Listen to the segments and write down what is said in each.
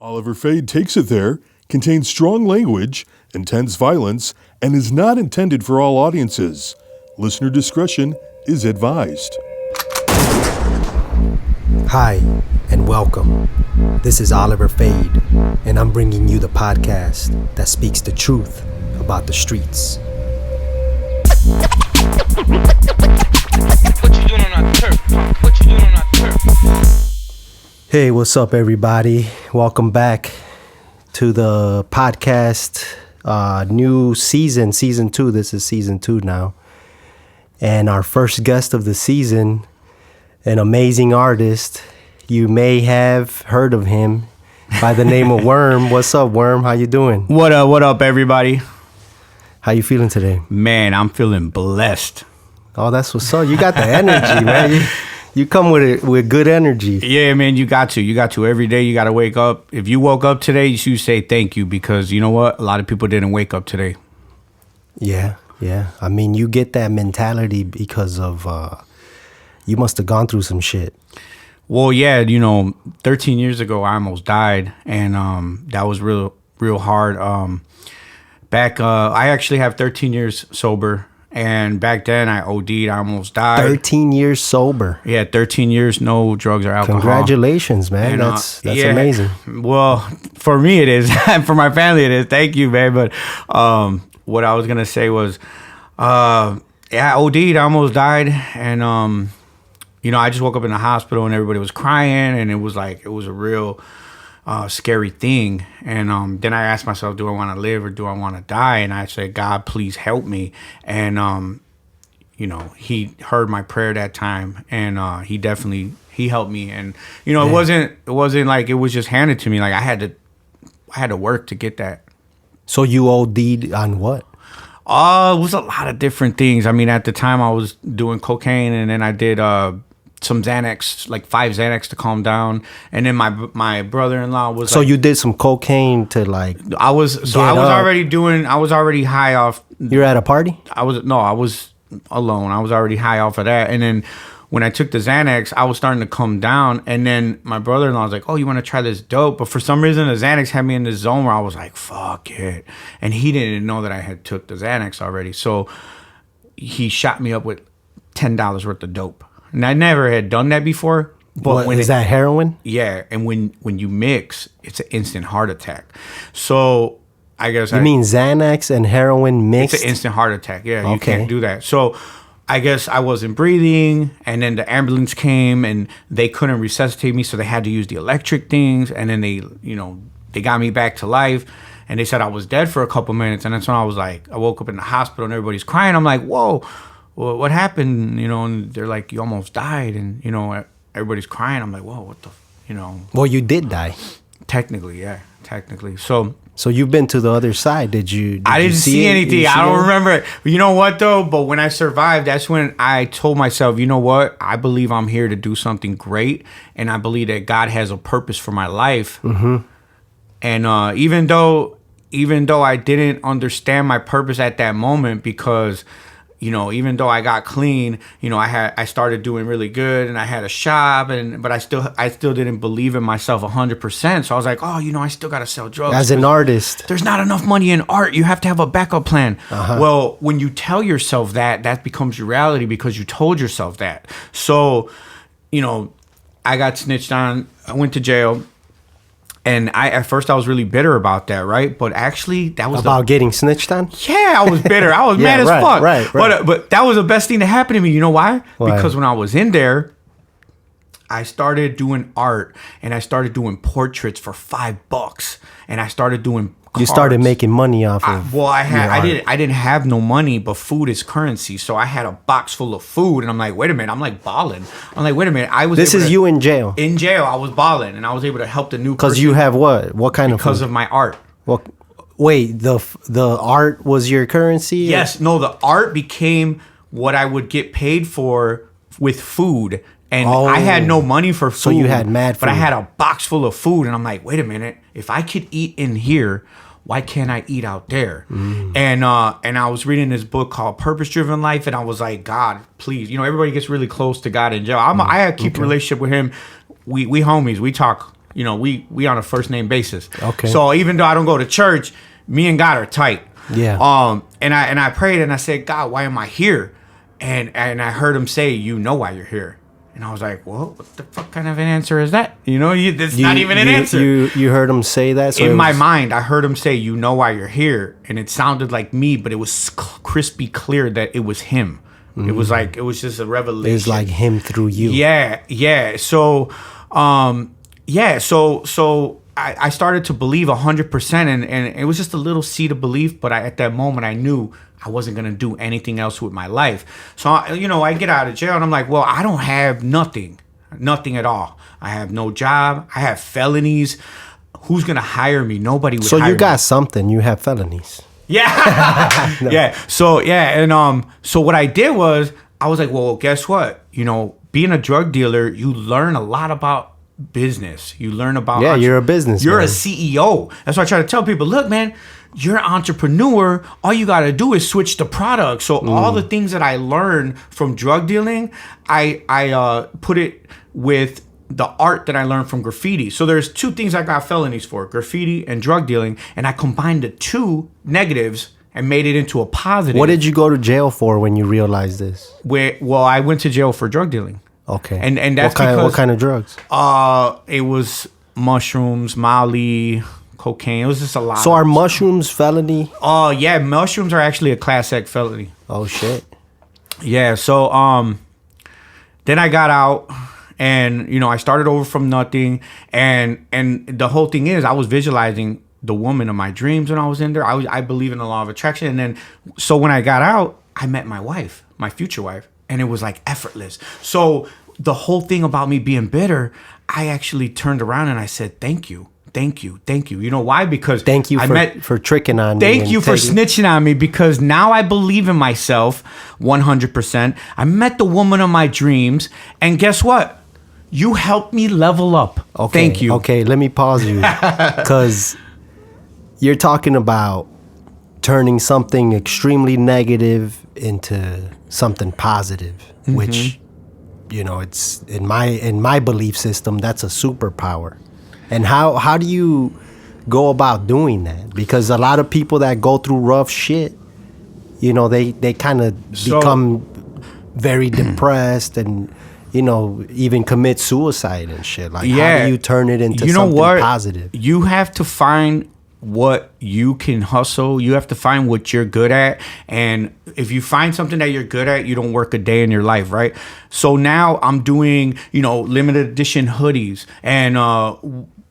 Oliver Fade takes it there, contains strong language, intense violence, and is not intended for all audiences. Listener discretion is advised. Hi, and welcome. This is Oliver Fade, and I'm bringing you the podcast that speaks the truth about the streets. What you doing on our turf? What you doing on our turf? Hey, what's up, everybody? Welcome back to the podcast. New season 2. This is season 2 now. And our first guest of the season, an amazing artist. You may have heard of him by the name of Werm. What's up, Werm? How you doing? What up, everybody? How you feeling today? Man, I'm feeling blessed. Oh, that's what's up. You got the energy, man. You come with it with good energy. Yeah, man, you got to. Every day you got to wake up. If you woke up today, you should say thank you, because you know what? A lot of people didn't wake up today. Yeah. I mean, you get that mentality because of, you must have gone through some shit. Well, yeah, 13 years ago, I almost died, and that was real hard. I actually have 13 years sober, and back then I OD'd, I almost died. 13 years sober. Yeah, 13 years, no drugs or alcohol. Congratulations, man. And, that's yeah, amazing. Well, for me it is. For my family it is. Thank you, man. But what I was going to say was, I OD'd, I almost died, and I just woke up in the hospital and everybody was crying, and it was a real scary thing. And then I asked myself, do I want to live or do I want to die? And I said, God, please help me. And he heard my prayer that time, and he helped me. And it wasn't like it was just handed to me. Like I had to work to get that. So you OD'd on what? It was a lot of different things. I mean, at the time I was doing cocaine, and then I did some Xanax, like 5 Xanax to calm down. And then my brother-in-law was. So you did some cocaine to like. I was already high off. You're at a party? I was alone. I was already high off of that. And then when I took the Xanax, I was starting to come down. And then my brother-in-law was like, oh, you want to try this dope? But for some reason, the Xanax had me in this zone where I was like, fuck it. And he didn't know that I had took the Xanax already. So he shot me up with $10 worth of dope. And I never had done that before. But is that heroin? Yeah. And when you mix, it's an instant heart attack. So I guess you mean Xanax and heroin mixed? It's an instant heart attack. Yeah, okay. You can't do that. So I guess I wasn't breathing, and then the ambulance came, and they couldn't resuscitate me, so they had to use the electric things, and then they got me back to life, and they said I was dead for a couple minutes, and that's when I woke up in the hospital, and everybody's crying. I'm like, whoa, what happened? And they're like, you almost died, and everybody's crying. I'm like, whoa, what the, Well, you did die. Technically, yeah, So you've been to the other side. I didn't see anything. I don't remember it. You know what, though? But when I survived, that's when I told myself, you know what? I believe I'm here to do something great. And I believe that God has a purpose for my life. Mm-hmm. And even though I didn't understand my purpose at that moment, because even though I got clean, I started doing really good, and I had a shop, but I still didn't believe in myself 100%. So I was like, oh, I still got to sell drugs. As an artist, there's not enough money in art. You have to have a backup plan. Uh-huh. Well, when you tell yourself that becomes your reality, because you told yourself that. So, I got snitched on. I went to jail. And at first I was really bitter about that, right? But actually, that was getting snitched on. Yeah, I was bitter. I was mad as fuck. Right. But that was the best thing to happen to me. You know why? Because when I was in there, I started doing art, and I started doing portraits for $5, and I started doing. You started making money off of. I didn't have no money, but food is currency. So I had a box full of food, and I'm like, wait a minute, I'm like balling. I'm like, wait a minute, This is you in jail. In jail, I was balling, and I was able to help the new. Because you have what? What kind of? Because of my art. Well, wait, the art was your currency? Yes, no, the art became what I would get paid for with food. And I had no money for food. So you had mad food. But I had a box full of food, and I'm like, wait a minute, if I could eat in here, why can't I eat out there? And I was reading this book called Purpose Driven Life, and I was like, God, please. Everybody gets really close to God in jail. I keep a relationship with him. We homies. We talk we on a first name basis. Okay. So even though I don't go to church, me and God are tight. Yeah. And I prayed and I said, God, why am I here? And I heard him say, you know why you're here. And I was like, well, what the fuck kind of an answer is that? It's not even an answer. You heard him say that? So in my mind, I heard him say, you know why you're here. And it sounded like me, but it was crispy clear that it was him. It was like, it was just a revelation. It was like him through you. Yeah. So, so I started to believe 100%, and it was just a little seed of belief. But at that moment, I knew I wasn't going to do anything else with my life. So, I get out of jail and I'm like, well, I don't have nothing at all. I have no job. I have felonies. Who's going to hire me? Nobody would hire me. So you got something. You have felonies. Yeah. No. Yeah. So, yeah. And so what I did was, I was like, well, guess what? Being a drug dealer, you learn a lot about business. You learn about you're a business. You're a CEO. That's why I try to tell people, look, man, you're an entrepreneur. All you got to do is switch the product. So all the things that I learned from drug dealing, I put it with the art that I learned from graffiti. So there's two things I got felonies for: graffiti and drug dealing. And I combined the two negatives and made it into a positive. What did you go to jail for when you realized this? Well, I went to jail for drug dealing. Okay. And that's what kind of drugs? It was mushrooms, Molly, cocaine. It was just a lot. So are mushrooms felony? Oh, yeah, mushrooms are actually a Class X felony. Oh shit. Yeah, so then I got out and I started over from nothing, and the whole thing is I was visualizing the woman of my dreams when I was in there. I believe in the law of attraction, and then so when I got out, I met my wife, my future wife. And it was like effortless. So the whole thing about me being bitter, I actually turned around and I said, thank you. You know why? Because thank you for tricking on me. Thank you for snitching on me, because now I believe in myself 100%. I met the woman of my dreams. And guess what? You helped me level up. Okay, thank you. Okay, let me pause you. Because you're talking about turning something extremely negative into something positive, which it's in my belief system, that's a superpower. And how do you go about doing that? Because a lot of people that go through rough shit, they kind of become very depressed and even commit suicide and shit. Like, how do you turn it into something positive? You have to find what you can hustle. You have to find what you're good at. And if you find something that you're good at, you don't work a day in your life, right? So now I'm doing, limited edition hoodies and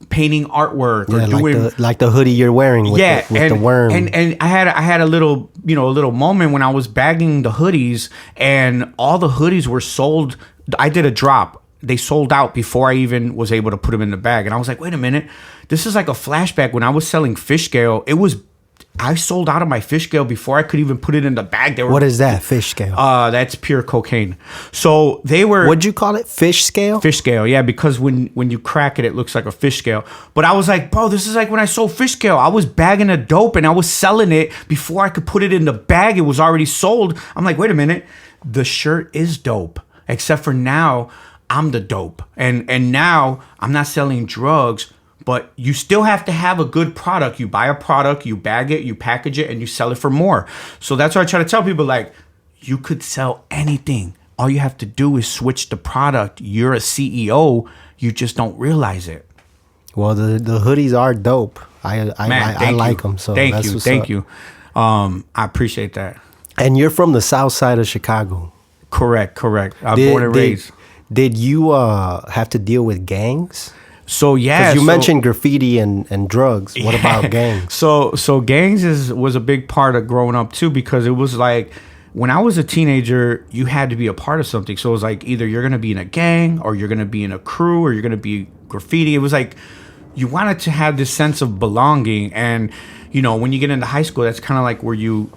painting artwork, or doing like the hoodie you're wearing with the worm. And I had a little moment when I was bagging the hoodies, and all the hoodies were sold. I did a drop. They sold out before I even was able to put them in the bag. And I was like, wait a minute. This is like a flashback. When I was selling fish scale, I sold out of my fish scale before I could even put it in the bag. What is that, fish scale? That's pure cocaine. So they were... What'd you call it? Fish scale? Fish scale, yeah, because when you crack it, it looks like a fish scale. But I was like, bro, this is like when I sold fish scale. I was bagging the dope and I was selling it before I could put it in the bag. It was already sold. I'm like, wait a minute. The shirt is dope. Except for now, I'm the dope. And now I'm not selling drugs, but you still have to have a good product. You buy a product, you bag it, you package it, and you sell it for more. So that's why I try to tell people, like, you could sell anything. All you have to do is switch the product. You're a CEO. You just don't realize it. Well, the hoodies are dope. I like them. So thank you. I appreciate that. And you're from the south side of Chicago. Correct. I'm born and raised. Did you have to deal with gangs? So yeah, because you mentioned graffiti and drugs. What about gangs? So gangs was a big part of growing up too, because it was like when I was a teenager, you had to be a part of something. So it was like either you're gonna be in a gang, or you're gonna be in a crew, or you're gonna be graffiti. It was like you wanted to have this sense of belonging, and when you get into high school, that's kind of like where you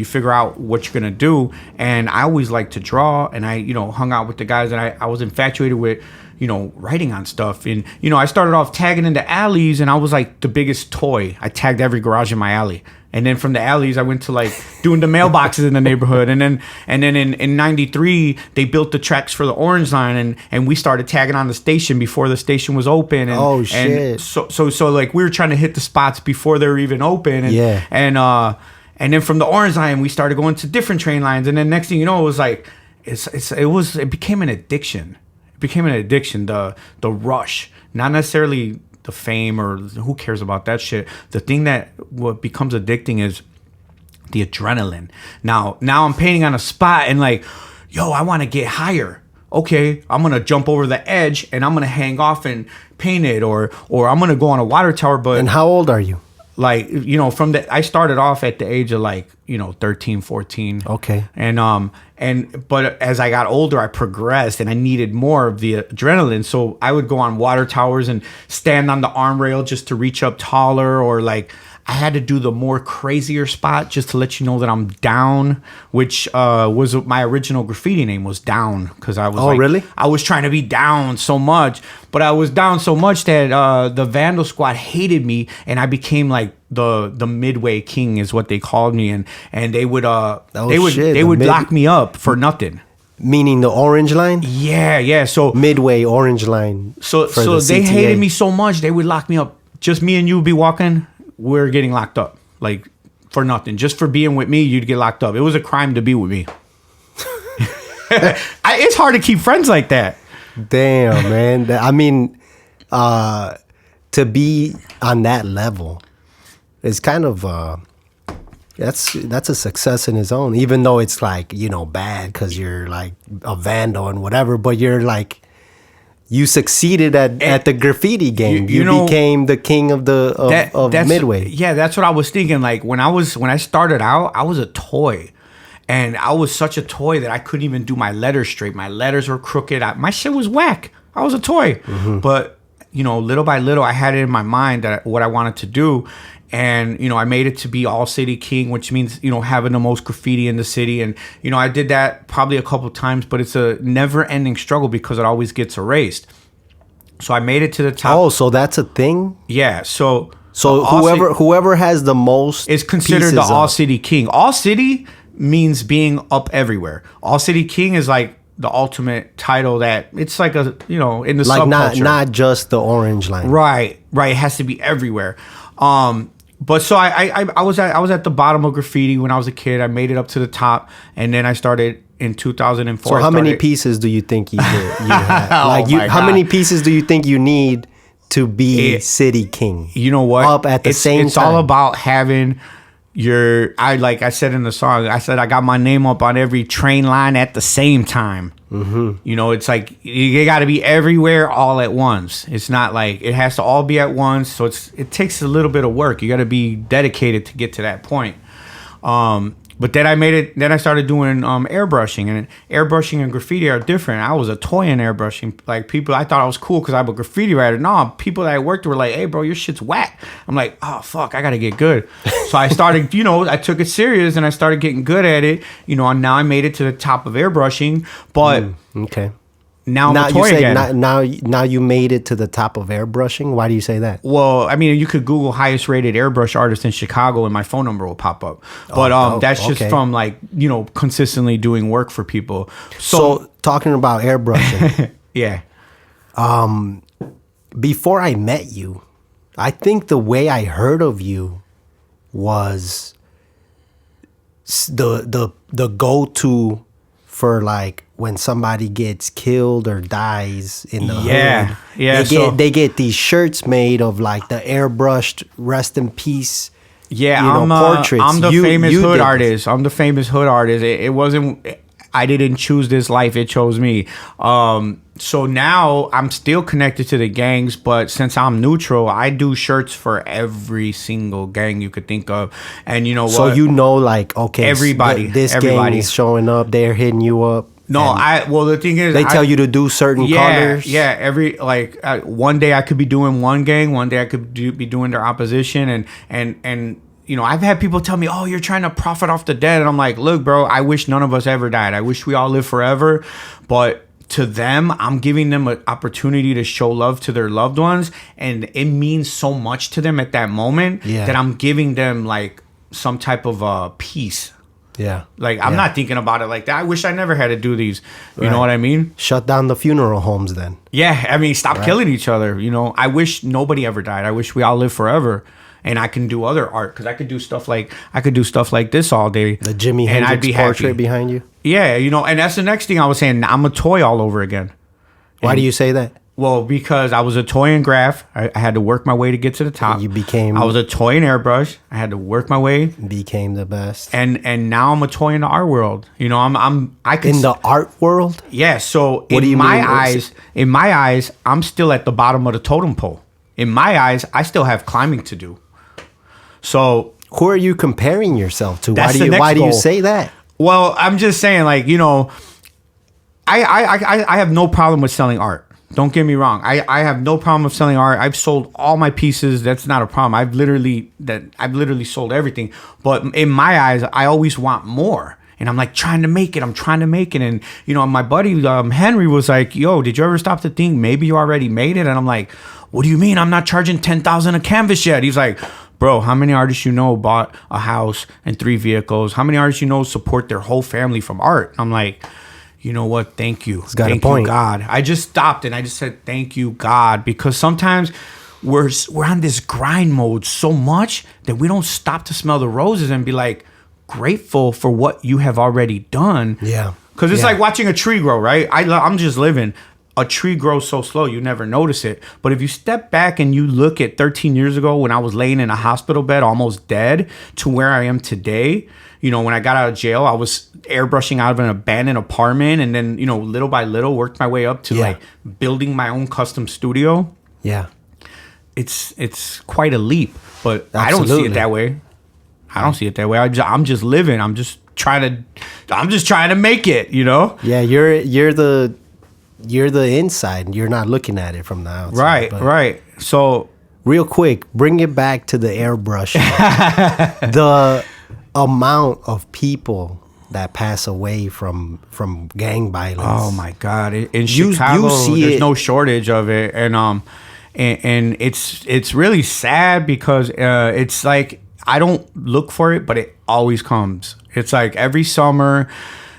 figure out what you're gonna do. And I always liked to draw, and I hung out with the guys that I was infatuated with, writing on stuff. And, I started off tagging into alleys, and I was like the biggest toy. I tagged every garage in my alley. And then from the alleys, I went to like doing the mailboxes in the neighborhood. And then in 93, they built the tracks for the Orange Line, and we started tagging on the station before the station was open. And, oh, shit. And so like we were trying to hit the spots before they were even open. And, yeah. And then from the Orange Line, we started going to different train lines. And then next thing you know, it was like, it became an addiction. It became an addiction, the rush, not necessarily the fame, or who cares about that shit. The thing that what becomes addicting is the adrenaline. Now I'm painting on a spot, and like, yo, I want to get higher. Okay, I'm gonna jump over the edge and I'm gonna hang off and paint it, or I'm gonna go on a water tower. But And how old are you? Like, I started off at the age of like 13, 14. Okay. But as I got older, I progressed, and I needed more of the adrenaline. So I would go on water towers and stand on the arm rail just to reach up taller, or like I had to do the more crazier spot just to let you know that I'm down, which was my original graffiti name was Down, because I was really? I was trying to be down so much, but I was down so much that the Vandal Squad hated me, and I became like the Midway King is what they called me, and they would lock me up for nothing. Meaning the Orange Line? Yeah. So Midway Orange Line. So they hated me so much they would lock me up. Just me and you would be walking. We're getting locked up, like, for nothing. Just for being with me, you'd get locked up. It was a crime to be with me. It's hard to keep friends like that. Damn, man. I mean, to be on that level is kind of that's a success in its own. Even though it's like bad because you're like a vandal and whatever, but you're like. You succeeded at the graffiti game. You became the king of Midway. Yeah, that's what I was thinking. Like when I started out, I was a toy, and I was such a toy that I couldn't even do my letters straight. My letters were crooked. My shit was whack. I was a toy, but little by little, I had it in my mind that what I wanted to do. And, I made it to be all city king, which means, having the most graffiti in the city. And, I did that probably a couple times, but it's a never ending struggle because it always gets erased. So I made it to the top. Oh, so that's a thing? Yeah. So whoever has the most is considered the all city king. All city means being up everywhere. All city king is like the ultimate title that it's like in the subculture. Not just the Orange Line. Right. It has to be everywhere. But so I was at the bottom of graffiti when I was a kid. I made it up to the top, and then I started in 2004. So how many pieces do you think you had? How many pieces do you think you need to be city king? You know what? Up at the same time. It's all about having like I said in the song, I said I got my name up on every train line at the same time. It's like you got to be everywhere all at once. It's not like it has to all be at once. So it takes a little bit of work. You got to be dedicated to get to that point. But then I made it. Then I started doing airbrushing, and airbrushing and graffiti are different. I was a toy in airbrushing. Like people, I thought I was cool because I'm a graffiti writer. No, people that I worked with were like, "Hey, bro, your shit's whack." I'm like, "Oh fuck, I gotta get good." So I started, I took it serious and I started getting good at it. And now I made it to the top of airbrushing. But okay. Now I'm a toy again. Now you made it to the top of airbrushing. Why do you say that? Well, I mean, you could Google highest rated airbrush artist in Chicago, and my phone number will pop up. But that's just from like consistently doing work for people. So talking about airbrushing, yeah. Before I met you, I think the way I heard of you was the go-to for like when somebody gets killed or dies in the hood. Yeah. They get these shirts made of like the airbrushed rest in peace. Yeah, portraits. I'm the famous hood artist. I'm the famous hood artist. It wasn't. I didn't choose this life. It chose me. So now I'm still connected to the gangs, but since I'm neutral, I do shirts for every single gang you could think of. And you know what? So like, okay, everybody, gang is showing up. They're hitting you up. No, the thing is, they tell you to do certain colors. Yeah, one day I could be doing one gang, one day I could be doing their opposition, and I've had people tell me, "Oh, you're trying to profit off the dead," and I'm like, "Look, bro, I wish none of us ever died. I wish we all live forever, but." to them, I'm giving them an opportunity to show love to their loved ones, and it means so much to them at that moment that I'm giving them like some type of peace. Yeah. Like, I'm not thinking about it like that. I wish I never had to do these. You know what I mean? Shut down the funeral homes then. Yeah. I mean, stop killing each other. You know, I wish nobody ever died. I wish we all live forever. And I can do other art because I could do stuff like this all day. The Jimi Hendrix portrait behind you. Yeah, you know, and that's the next thing I was saying. I'm a toy all over again. Why do you say that? Well, because I was a toy in graph. I had to work my way to get to the top. I was a toy in airbrush. I had to work my way. Became the best. And now I'm a toy in the art world. You know, I can in the art world. Yeah. So in my eyes, I'm still at the bottom of the totem pole. In my eyes, I still have climbing to do. So who are you comparing yourself to? Why do you say that? Well, I'm just saying, like, you know, I have no problem with selling art. Don't get me wrong. I have no problem with selling art. I've sold all my pieces. That's not a problem. I've literally sold everything. But in my eyes, I always want more. And I'm like trying to make it. And, you know, my buddy Henry was like, yo, did you ever stop to think maybe you already made it? And I'm like, what do you mean? I'm not charging $10,000 a canvas yet. He's like, bro, how many artists you know bought a house and 3 vehicles? How many artists you know support their whole family from art? I'm like, you know what? Thank you. Thank you, God. I just stopped and I just said, thank you, God. Because sometimes we're on this grind mode so much that we don't stop to smell the roses and be like grateful for what you have already done. Yeah. Because it's like watching a tree grow, right? I'm just living. A tree grows so slow, you never notice it. But if you step back and you look at 13 years ago when I was laying in a hospital bed, almost dead, to where I am today, you know, when I got out of jail, I was airbrushing out of an abandoned apartment. And then, you know, little by little, worked my way up to like building my own custom studio. Yeah. It's quite a leap, but I don't see it that way. I'm just living. I'm just trying to make it, you know? Yeah, you're the inside, and you're not looking at it from the outside. Right. So real quick, bring it back to the airbrush. The amount of people that pass away from gang violence. Oh my God! In Chicago, there's no shortage of it, and it's really sad because it's like I don't look for it, but it always comes. It's like every summer,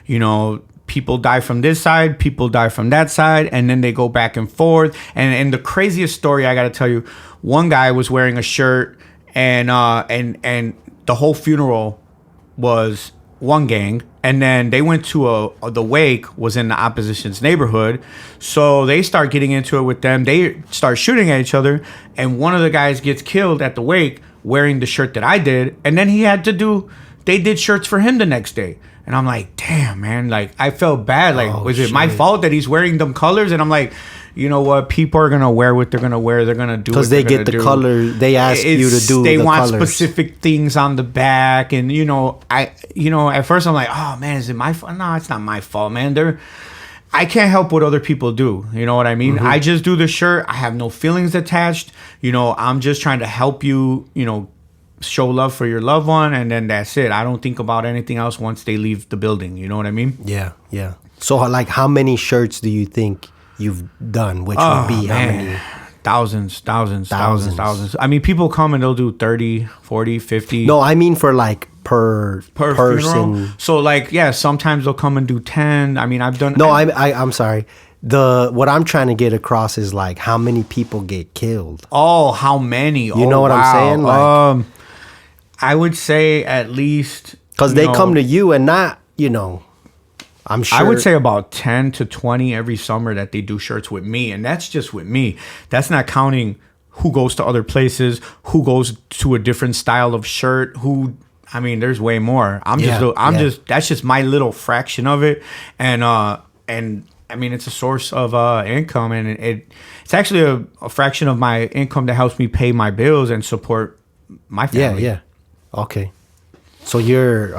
you know. People die from this side, people die from that side, and then they go back and forth. And the craziest story I got to tell you, one guy was wearing a shirt, and the whole funeral was one gang, and then they went to the wake was in the opposition's neighborhood, so they start getting into it with them. They start shooting at each other, and one of the guys gets killed at the wake wearing the shirt that I did, and then they did shirts for him the next day. And I'm like, damn, man. Like, I felt bad. Like, was it my fault that he's wearing them colors? And I'm like, you know what? People are going to wear what they're going to wear. They're going to do because they get the color. They ask you to do they the want colors. Specific things on the back. And, at first I'm like, oh, man, is it my fault? No, it's not my fault, man. I can't help what other people do. You know what I mean? I just do the shirt. I have no feelings attached. You know, I'm just trying to help you, you know, show love for your loved one, and then that's it. I don't think about anything else once they leave the building. You know what I mean? Yeah. So, like, how many shirts do you think you've done? Which would be how many? Thousands. I mean, people come and they'll do 30, 40, 50. No, I mean for like per person. Funeral. So, like, yeah, sometimes they'll come and do 10. I mean, I've done. No, I'm sorry. What I'm trying to get across is like how many people get killed. Oh, how many? You know what I'm saying? Like, I would say at least... Because they come to you and not, you know, I'm sure... I would say about 10 to 20 every summer that they do shirts with me. And that's just with me. That's not counting who goes to other places, who goes to a different style of shirt, I mean, there's way more. That's just my little fraction of it. And I mean, it's a source of income. And it's actually a fraction of my income that helps me pay my bills and support my family. Yeah. Okay, so you're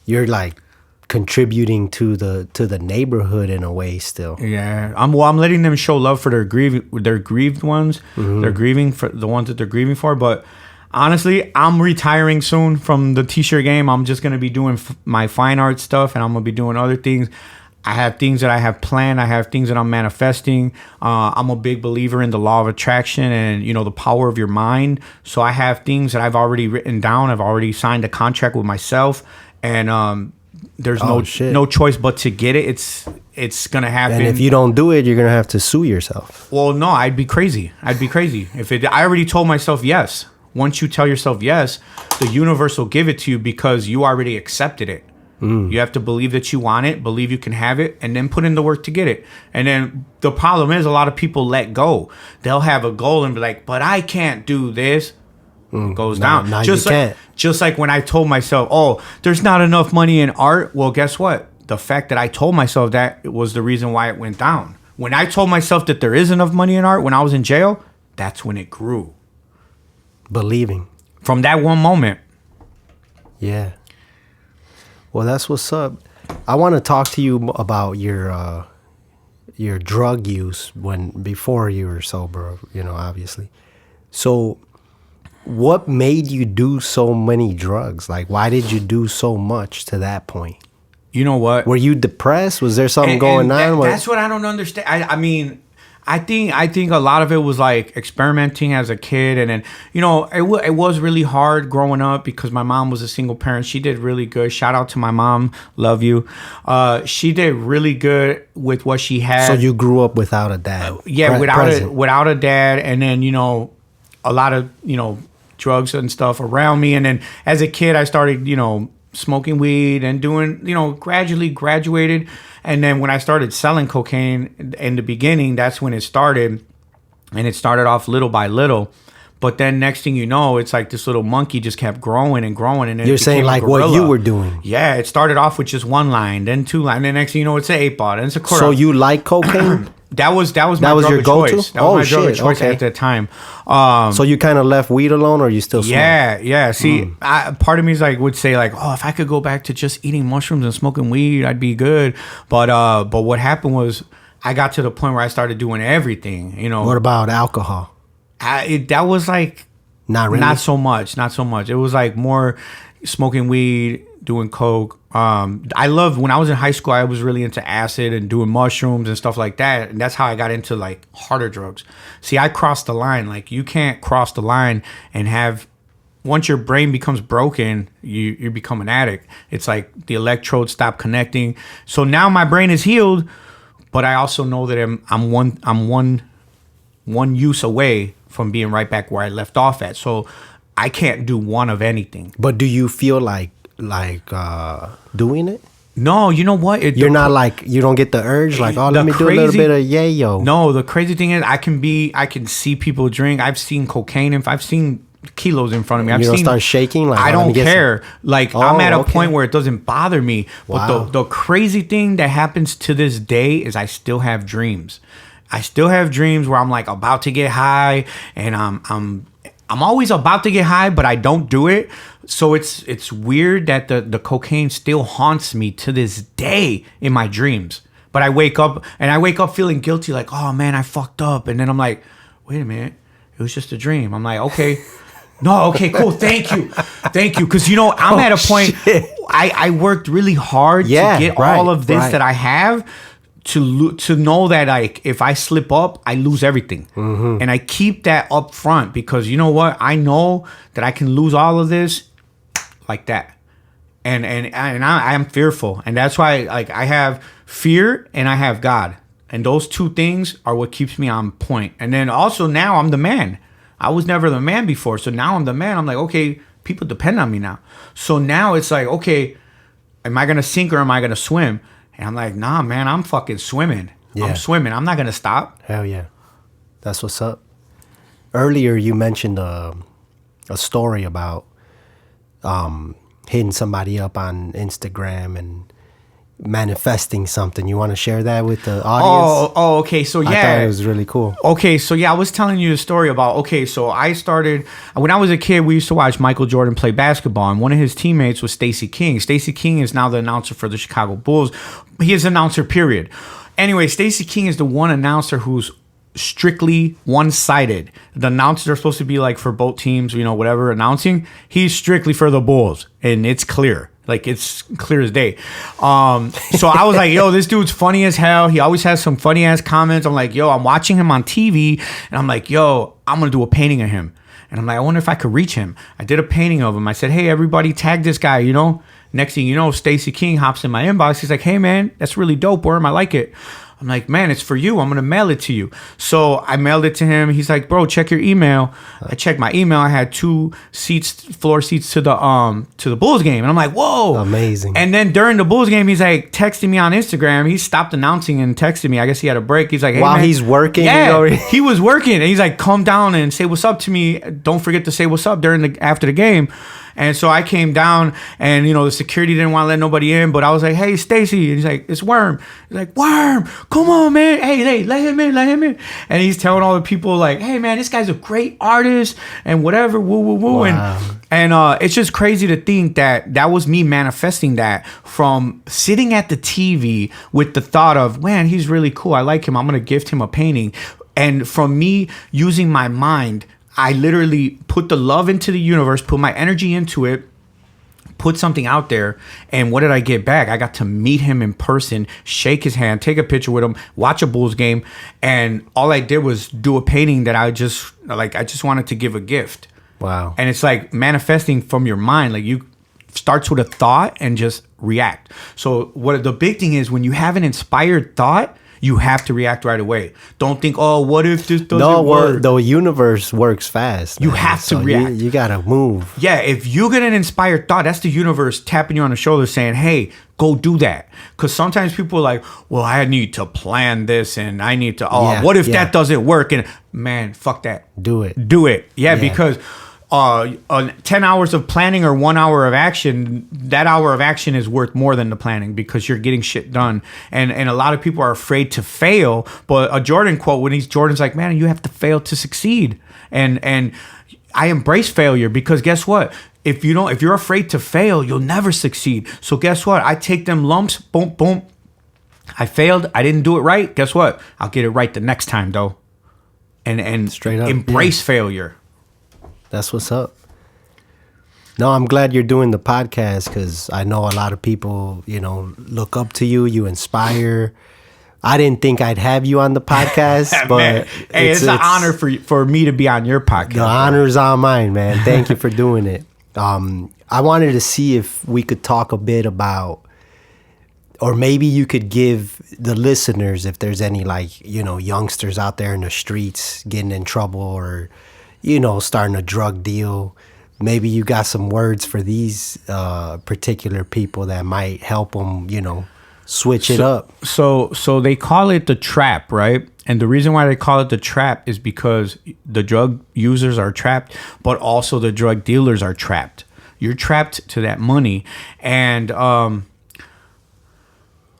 like contributing to the neighborhood in a way still. Yeah, I'm letting them show love for their grieved ones. They're grieving for the ones that they're grieving for. But honestly, I'm retiring soon from the t-shirt game. I'm just gonna be doing my fine art stuff, and I'm gonna be doing other things. I have things that I have planned. I have things that I'm manifesting. I'm a big believer in the law of attraction and, the power of your mind. So I have things that I've already written down. I've already signed a contract with myself. And there's no choice but to get it. It's going to happen. And if you don't do it, you're going to have to sue yourself. Well, no, I'd be crazy. I already told myself yes. Once you tell yourself yes, the universe will give it to you because you already accepted it. You have to believe that you want it, believe you can have it, and then put in the work to get it. And then the problem is a lot of people let go. They'll have a goal and be like, but I can't do this. It goes down. Just like when I told myself, oh, there's not enough money in art. Well, guess what? The fact that I told myself that was the reason why it went down. When I told myself that there is enough money in art when I was in jail, that's when it grew. Believing. From that one moment. Yeah. Well, that's what's up. I want to talk to you about your drug use before you were sober, obviously. So what made you do so many drugs? Like, why did you do so much to that point? You know what? Were you depressed? Was there something going on? That's what I don't understand. I mean, I think a lot of it was like experimenting as a kid, and then it was really hard growing up because my mom was a single parent. She did really good. Shout out to my mom, love you. She did really good with what she had. So you grew up without a dad? Without a dad, and then a lot of drugs and stuff around me, and then as a kid I started smoking weed and doing gradually graduated. And then when I started selling cocaine in the beginning, that's when it started. And it started off little by little. But then next thing you know, it's like this little monkey just kept growing and growing. And then you're saying like what you were doing? Yeah, it started off with just one line, then two lines. Then next thing you know, it's an 8-ball. Then it's a quarter. So you like cocaine? That was my drug of choice. That was my drug of choice at that time. So you kind of left weed alone, or you still smoke? Yeah. See, part of me is would say oh, if I could go back to just eating mushrooms and smoking weed, I'd be good. But what happened was I got to the point where I started doing everything. What about alcohol? That was not really. Not so much. It was more smoking weed, doing coke. I loved when I was in high school. I was really into acid and doing mushrooms and stuff like that, and that's how I got into harder drugs. See, I crossed the line. You can't cross the line and have. Once your brain becomes broken, you become an addict. It's like the electrodes stop connecting. So now my brain is healed, but I also know that I'm one use away from being right back where I left off at. So I can't do one of anything. But do you feel like doing it? No, you know what? You're not you don't get the urge let me do a little bit of yayo. No, the crazy thing is I can see people drink. I've seen cocaine and I've seen kilos in front of me. You don't start shaking? I don't care. I'm at a point where it doesn't bother me. Wow. But the crazy thing that happens to this day is I still have dreams. I still have dreams where I'm about to get high, and I'm always about to get high, but I don't do it. So it's weird that the cocaine still haunts me to this day in my dreams. But I wake up feeling guilty, oh man, I fucked up. And then I'm like, wait a minute, it was just a dream. I'm like, okay. No, okay, cool. Thank you. Because, I'm at a point, I worked really hard to get all of this that I have to know that if I slip up, I lose everything. Mm-hmm. And I keep that up front because you know what? I know that I can lose all of this like that. And I am fearful. And that's why I have fear and I have God. And those two things are what keeps me on point. And then also now I'm the man. I was never the man before. So now I'm the man. I'm okay, people depend on me now. So now it's okay, am I going to sink or am I going to swim? And I'm nah, man, I'm fucking swimming. Yeah. I'm swimming. I'm not going to stop. Hell yeah. That's what's up. Earlier, you mentioned a story about hitting somebody up on Instagram and manifesting something. You want to share that with the audience? Oh, okay. So yeah, I thought it was really cool. Okay, so yeah, I was telling you a story about. So I started when I was a kid. We used to watch Michael Jordan play basketball, and one of his teammates was Stacy King. Stacy King is now the announcer for the Chicago Bulls. He is announcer, period. Anyway, Stacy King is the one announcer who's strictly one-sided. The announcers are supposed to be for both teams, whatever announcing. He's strictly for the Bulls, and it's clear. Like, it's clear as day. So I was like, yo, this dude's funny as hell. He always has some funny ass comments. I'm like, yo, I'm watching him on TV, and I'm like, yo, I'm gonna do a painting of him. And I'm like, I wonder if I could reach him. I did a painting of him. I said, hey, everybody, tag this guy, you know? Next thing you know, Stacy King hops in my inbox. He's like, hey, man, that's really dope, Werm. I like it. I'm like, man, it's for you. I'm going to mail it to you. So I mailed it to him. He's like, bro, check your email. I checked my email. I had 2 floor seats to the Bulls game. And I'm like, whoa. Amazing. And then during the Bulls game, he's like texting me on Instagram. He stopped announcing and texted me. I guess he had a break. He's like, hey, while man. he's working? Yeah, he was working. And he's like, come down and say what's up to me. Don't forget to say what's up after the game. And so I came down, and, you know, the security didn't want to let nobody in, but I was like, hey, Stacy. And he's like, it's Werm. He's like, Werm, come on, man. Hey, let him in. And he's telling all the people, like, hey, man, this guy's a great artist and whatever, woo, woo, woo. Wow. And it's just crazy to think that was me manifesting that from sitting at the TV with the thought of, man, he's really cool. I like him. I'm going to gift him a painting. And from me using my mind, I literally put the love into the universe, put my energy into it, put something out there, and what did I get back? I got to meet him in person, shake his hand, take a picture with him, watch a Bulls game, and all I did was do a painting that I just wanted to give a gift. Wow. And it's like manifesting from your mind. Like, you starts with a thought and just react. So what the big thing is, when you have an inspired thought, you have to react right away. Don't think, oh, what if this doesn't work? The universe works fast. You have to react. You gotta move. Yeah, if you get an inspired thought, that's the universe tapping you on the shoulder saying, hey, go do that. Because sometimes people are like, well, I need to plan this, and I need to, what if that doesn't work? And man, fuck that. Do it. Yeah, because 10 hours of planning or 1 hour of action, that hour of action is worth more than the planning, because you're getting shit done. And a lot of people are afraid to fail. But a Jordan quote, Jordan's like, man, you have to fail to succeed. And I embrace failure, because guess what? If you're afraid to fail, you'll never succeed. So guess what? I take them lumps, boom, boom. I failed. I didn't do it right. Guess what? I'll get it right the next time, though. And straight up embrace failure. That's what's up. No, I'm glad you're doing the podcast, because I know a lot of people, you know, look up to you. You inspire. I didn't think I'd have you on the podcast, but man, hey, it's an honor for me to be on your podcast. The honor's on mine, man. Thank you for doing it. I wanted to see if we could talk a bit about, or maybe you could give the listeners, if there's any, like, you know, youngsters out there in the streets getting in trouble, or, you know, starting a drug deal. Maybe you got some words for these particular people that might help them, you know, switch it up. So they call it the trap, right? And the reason why they call it the trap is because the drug users are trapped, but also the drug dealers are trapped. You're trapped to that money. And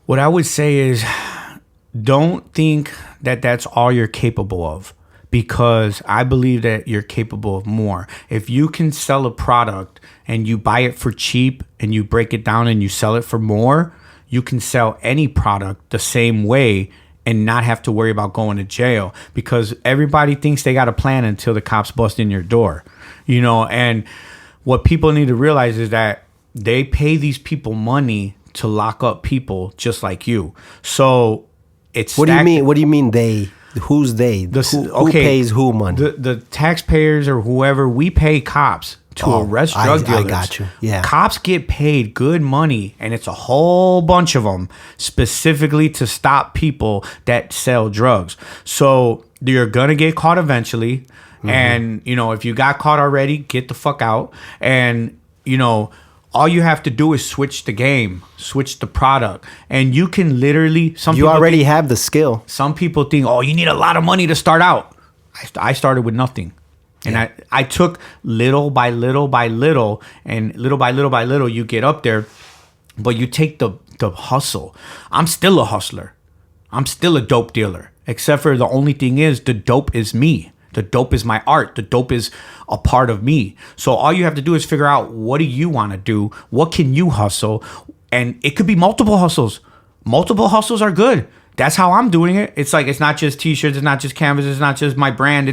what I would say is, don't think that that's all you're capable of, because I believe that you're capable of more. If you can sell a product and you buy it for cheap and you break it down and you sell it for more, you can sell any product the same way and not have to worry about going to jail, because everybody thinks they got a plan until the cops bust in your door, you know. And what people need to realize is that they pay these people money to lock up people just like you. So it's What do you mean they? Who's they? Who pays who money? The taxpayers or whoever. We pay cops to arrest drug dealers. I got you. Yeah. Cops get paid good money, and it's a whole bunch of them specifically to stop people that sell drugs. So you're gonna get caught eventually. Mm-hmm. And, you know, if you got caught already, get the fuck out. And, you know, all you have to do is switch the game, switch the product, and you can literally. You already have the skill. Some people think, oh, you need a lot of money to start out. I started with nothing, and I took little by little by little, and little by little by little, you get up there, but you take the hustle. I'm still a hustler. I'm still a dope dealer, except for the only thing is the dope is me. The dope is my art. The dope is a part of me. So all you have to do is figure out, what do you want to do? What can you hustle? And it could be multiple hustles. Multiple hustles are good. that's how I'm doing it. It's like, it's not just t-shirts, it's not just canvas, it's not just my brand.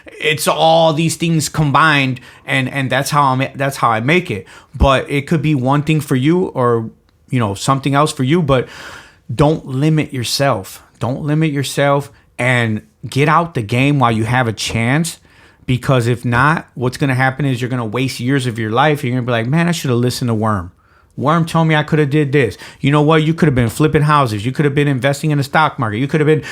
It's all these things combined, and that's how I make it. But it could be one thing for you, or something else for you. But don't limit yourself. Don't limit yourself, and get out the game while you have a chance. Because if not, what's gonna happen is you're gonna waste years of your life. You're gonna be like, man, I should have listened to Werm. Werm told me I could have did this. You know what? You could have been flipping houses. You could have been investing in the stock market. You could have been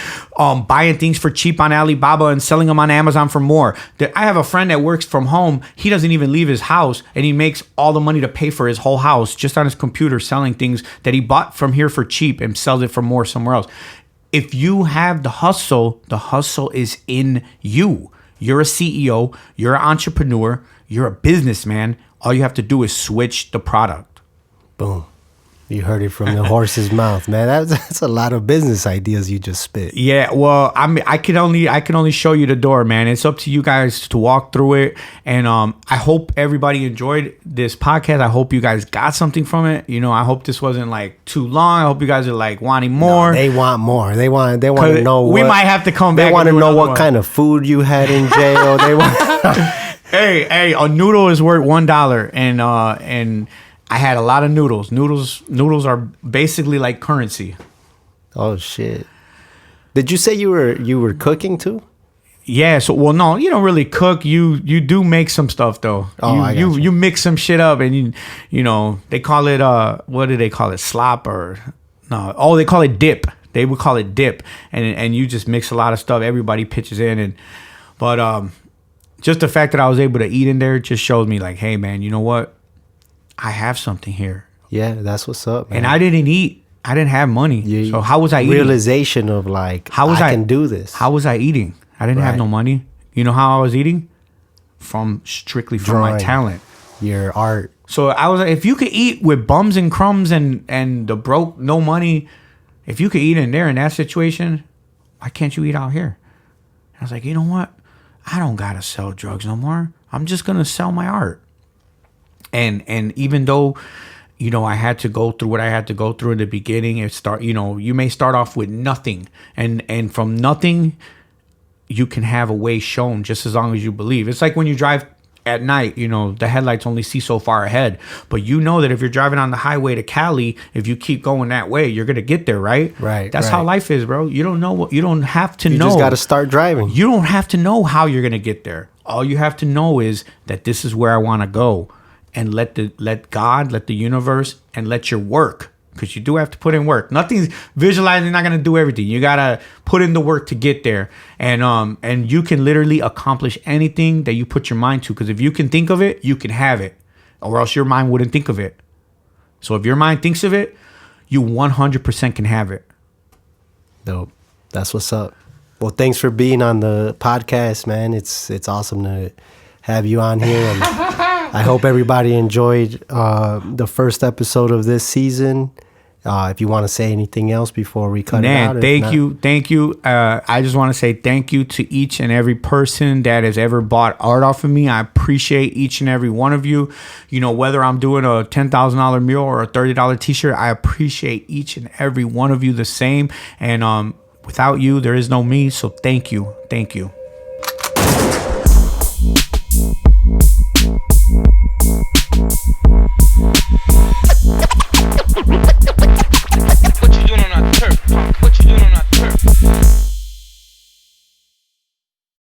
buying things for cheap on Alibaba and selling them on Amazon for more. I have a friend that works from home. He doesn't even leave his house, and he makes all the money to pay for his whole house just on his computer, selling things that he bought from here for cheap and sells it for more somewhere else. If you have the hustle is in you. You're a CEO. You're an entrepreneur. You're a businessman. All you have to do is switch the product. Boom. You heard it from the horse's mouth, man. That's a lot of business ideas you just spit. Yeah, well, I can only show you the door, man. It's up to you guys to walk through it. And I hope everybody enjoyed this podcast. I hope you guys got something from it. I hope this wasn't like too long. I hope you guys are like wanting more. No, they want more. They want to know. We might have to come back. They want to know what kind of food you had in jail. They want. Hey, a noodle is worth $1, and I had a lot of noodles. Noodles are basically like currency. Oh shit! Did you say you were cooking too? Yeah. So, well, no, you don't really cook. You do make some stuff though. Oh, you mix some shit up, and they call it what do they call it? Slop or no? Oh, they call it dip. They would call it dip, and you just mix a lot of stuff. Everybody pitches in, but just the fact that I was able to eat in there just shows me like, hey man, you know what? I have something here. Yeah, that's what's up, man. And I didn't eat. I didn't have money. So how was I eating? Realization of like, I can do this. How was I eating? I didn't have no money. You know how I was eating? Strictly from my talent. Your art. So I was like, if you could eat with bums and crumbs and the broke, no money, if you could eat in there in that situation, why can't you eat out here? And I was like, you know what? I don't got to sell drugs no more. I'm just going to sell my art. And even though, I had to go through what I had to go through in the beginning, you may start off with nothing, and from nothing, you can have a way shown just as long as you believe. It's like when you drive at night, the headlights only see so far ahead, but that if you're driving on the highway to Cali, if you keep going that way, you're gonna get there, right? Right. That's how life is, bro. You don't know you don't have to know. You just got to start driving. You don't have to know how you're gonna get there. All you have to know is that this is where I want to go. And let God, let the universe, and let your work, because you do have to put in work. Nothing's visualizing, not gonna do everything. You gotta put in the work to get there, and you can literally accomplish anything that you put your mind to. Because if you can think of it, you can have it, or else your mind wouldn't think of it. So if your mind thinks of it, you 100% can have it. Dope. That's what's up. Well, thanks for being on the podcast, man. It's awesome to have you on here, and I hope everybody enjoyed the first episode of this season. If you want to say anything else before we cut it out. Thank you. I just want to say thank you to each and every person that has ever bought art off of me. I appreciate each and every one of you. Whether I'm doing a $10,000 meal or a $30 t-shirt, I appreciate each and every one of you the same. And without you, there is no me. So thank you. Thank you.